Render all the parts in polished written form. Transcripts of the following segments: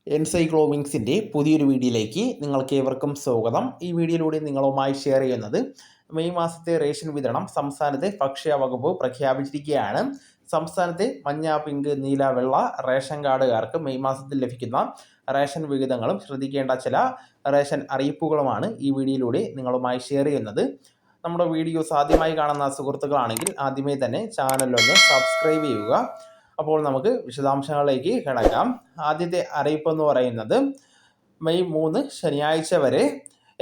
എൻസൈക്ലോമിക്സിൻ്റെ പുതിയൊരു വീഡിയോയിലേക്ക് നിങ്ങൾക്ക് ഏവർക്കും സ്വാഗതം. ഈ വീഡിയോയിലൂടെ നിങ്ങളുമായി ഷെയർ ചെയ്യുന്നത് മെയ് മാസത്തെ റേഷൻ വിതരണം സംസ്ഥാനത്തെ ഭക്ഷ്യ വകുപ്പ് പ്രഖ്യാപിച്ചിരിക്കുകയാണ്. സംസ്ഥാനത്തെ മഞ്ഞ, പിങ്ക്, നീല, വെള്ള റേഷൻ കാർഡുകാർക്ക് മെയ് മാസത്തിൽ ലഭിക്കുന്ന റേഷൻ വിഹിതങ്ങളും ശ്രദ്ധിക്കേണ്ട ചില റേഷൻ അറിയിപ്പുകളുമാണ് ഈ വീഡിയോയിലൂടെ നിങ്ങളുമായി ഷെയർ ചെയ്യുന്നത്. നമ്മുടെ വീഡിയോസ് ആദ്യമായി കാണുന്ന സുഹൃത്തുക്കളാണെങ്കിൽ ആദ്യമേ തന്നെ ചാനലൊന്ന് സബ്സ്ക്രൈബ് ചെയ്യുക. അപ്പോൾ നമുക്ക് വിശദാംശങ്ങളിലേക്ക് കിടക്കാം. ആദ്യത്തെ അറിയിപ്പ് എന്ന് പറയുന്നത് മെയ് 3 ശനിയാഴ്ച വരെ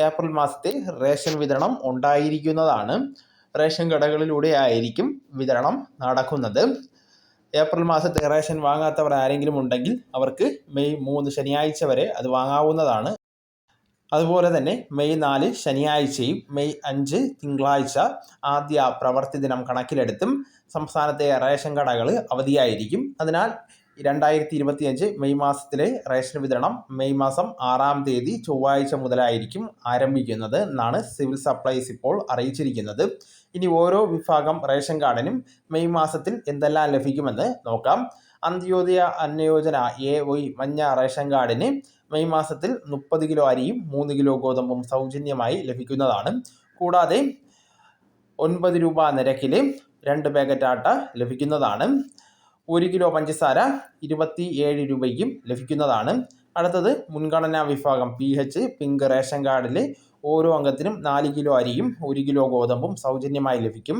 ഏപ്രിൽ മാസത്തെ റേഷൻ വിതരണം ഉണ്ടായിരിക്കുന്നതാണ്. റേഷൻ കടകളിലൂടെ ആയിരിക്കും വിതരണം നടക്കുന്നത്. ഏപ്രിൽ മാസത്തെ റേഷൻ വാങ്ങാത്തവർ ആരെങ്കിലും ഉണ്ടെങ്കിൽ അവർക്ക് മെയ് 3 ശനിയാഴ്ച വരെ അത് വാങ്ങാവുന്നതാണ്. അതുപോലെ തന്നെ മെയ് 4 ശനിയാഴ്ചയും മെയ് 5 തിങ്കളാഴ്ച ആദ്യ പ്രവൃത്തി ദിനം കണക്കിലെടുത്തും സംസ്ഥാനത്തെ റേഷൻ കടകൾ അവധിയായിരിക്കും. അതിനാൽ 2025 മെയ് മാസത്തിലെ റേഷൻ വിതരണം മെയ് മാസം 6-ാം തീയതി ചൊവ്വാഴ്ച മുതലായിരിക്കും ആരംഭിക്കുന്നത് എന്നാണ് സിവിൽ സപ്ലൈസ് ഇപ്പോൾ അറിയിച്ചിരിക്കുന്നത്. ഇനി ഓരോ വിഭാഗം റേഷൻ കാർഡിനും മെയ് മാസത്തിൽ എന്തെല്ലാം ലഭിക്കുമെന്ന് നോക്കാം. അന്ത്യോദയ അന്നയോജന AY മഞ്ഞ റേഷൻ കാർഡിന് മെയ് മാസത്തിൽ 30 കിലോ അരിയും 3 കിലോ ഗോതമ്പും സൗജന്യമായി ലഭിക്കുന്നതാണ്. കൂടാതെ 9 രൂപ നിരക്കിൽ 2 പാക്കറ്റ് ആട്ട ലഭിക്കുന്നതാണ്. 1 കിലോ പഞ്ചസാര 27 രൂപയ്ക്കും ലഭിക്കുന്നതാണ്. അടുത്തത് മുൻഗണനാ വിഭാഗം PH പിങ്ക് റേഷൻ കാർഡിൽ ഓരോ അംഗത്തിനും 4 കിലോ അരിയും 1 കിലോ ഗോതമ്പും സൗജന്യമായി ലഭിക്കും.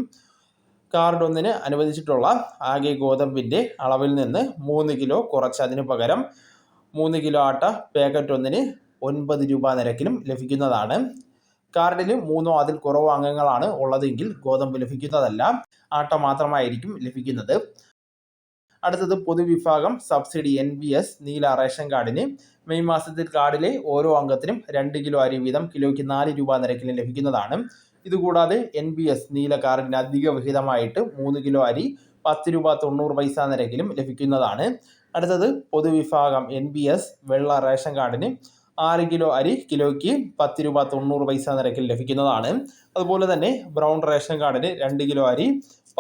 കാർഡ് 1 അനുവദിച്ചിട്ടുള്ള ആകെ ഗോതമ്പിൻ്റെ അളവിൽ നിന്ന് 3 കിലോ കുറച്ച് അതിനു പകരം 3 കിലോ ആട്ട പാക്കറ്റ് 1 9 രൂപ നിരക്കിലും ലഭിക്കുന്നതാണ്. കാർഡിൽ 3 അതിൽ കുറവ് അംഗങ്ങളാണ് ഉള്ളതെങ്കിൽ ഗോതമ്പ് ലഭിക്കുന്നതല്ല, ആട്ട മാത്രമായിരിക്കും ലഭിക്കുന്നത്. അടുത്തത് പൊതുവിഭാഗം സബ്സിഡി NBS നീല റേഷൻ കാർഡിന് മെയ് മാസത്തിൽ കാർഡിലെ ഓരോ അംഗത്തിനും 2 കിലോ അരി വീതം കിലോയ്ക്ക് 4 രൂപ നിരക്കിലും ലഭിക്കുന്നതാണ്. ഇതുകൂടാതെ NBS നീല കാർഡിന് അധിക വിഹിതമായിട്ട് 3 കിലോ അരി 10 രൂപ 90 പൈസ നിരക്കിലും ലഭിക്കുന്നതാണ്. അടുത്തത് പൊതുവിഭാഗം NBS വെള്ള റേഷൻ കാർഡിന് 6 കിലോ അരി കിലോയ്ക്ക് 10 രൂപ 90 പൈസ നിരക്കിൽ ലഭിക്കുന്നതാണ്. അതുപോലെ തന്നെ ബ്രൗൺ റേഷൻ കാർഡിന് 2 കിലോ അരി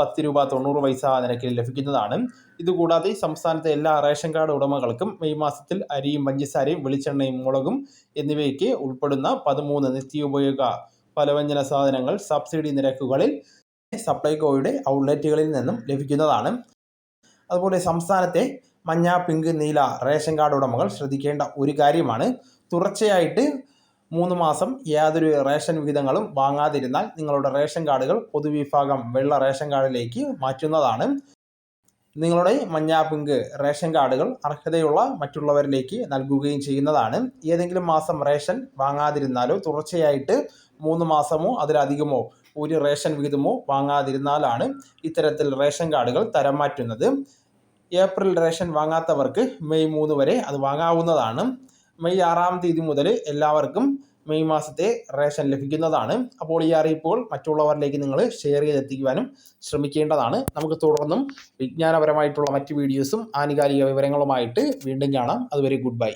10 രൂപ 90 പൈസ നിരക്കിൽ ലഭിക്കുന്നതാണ്. ഇതുകൂടാതെ സംസ്ഥാനത്തെ എല്ലാ റേഷൻ കാർഡ് ഉടമകൾക്കും മെയ് മാസത്തിൽ അരിയും പഞ്ചസാരയും വെളിച്ചെണ്ണയും മുളകും എന്നിവയ്ക്ക് ഉൾപ്പെടുന്ന 13 നിത്യോപയോഗ പലവ്യഞ്ജന സാധനങ്ങൾ സബ്സിഡി നിരക്കുകളിൽ സപ്ലൈകോയുടെ ഔട്ട്ലെറ്റുകളിൽ നിന്നും ലഭിക്കുന്നതാണ്. അതുപോലെ സംസ്ഥാനത്തെ മഞ്ഞ, പിങ്ക്, നീല റേഷൻ കാർഡ് ഉടമകൾ ശ്രദ്ധിക്കേണ്ട ഒരു കാര്യമാണ്, തുടർച്ചയായിട്ട് 3 മാസം യാതൊരു റേഷൻ വിഹിതങ്ങളും വാങ്ങാതിരുന്നാൽ നിങ്ങളുടെ റേഷൻ കാർഡുകൾ പൊതുവിഭാഗം വെള്ള റേഷൻ കാർഡിലേക്ക് മാറ്റുന്നതാണ്. നിങ്ങളുടെ മഞ്ഞ, പിങ്ക് റേഷൻ കാർഡുകൾ അർഹതയുള്ള മറ്റുള്ളവരിലേക്ക് നൽകുകയും ചെയ്യുന്നതാണ്. ഏതെങ്കിലും മാസം റേഷൻ വാങ്ങാതിരുന്നാലോ തുടർച്ചയായിട്ട് 3 മാസമോ അതിലധികമോ ഒരു റേഷൻ വിഹിതമോ വാങ്ങാതിരുന്നാലാണ് ഇത്തരത്തിൽ റേഷൻ കാർഡുകൾ തരം മാറ്റുന്നത്. ഏപ്രിൽ റേഷൻ വാങ്ങാത്തവർക്ക് മെയ് 3 വരെ അത് വാങ്ങാവുന്നതാണ്. മെയ് 6-ാം തീയതി മുതൽ എല്ലാവർക്കും മെയ് മാസത്തെ റേഷൻ ലഭിക്കുന്നതാണ്. അപ്പോൾ ഈ അറിയിപ്പുകൾ മറ്റുള്ളവരിലേക്ക് നിങ്ങൾ ഷെയർ ചെയ്തെത്തിക്കുവാനും ശ്രമിക്കേണ്ടതാണ്. നമുക്ക് തുടർന്നും വിജ്ഞാനപരമായിട്ടുള്ള മറ്റ് വീഡിയോസും ആനുകാലിക വിവരങ്ങളുമായിട്ട് വീണ്ടും കാണാം. അതുവരെ ഗുഡ് ബൈ.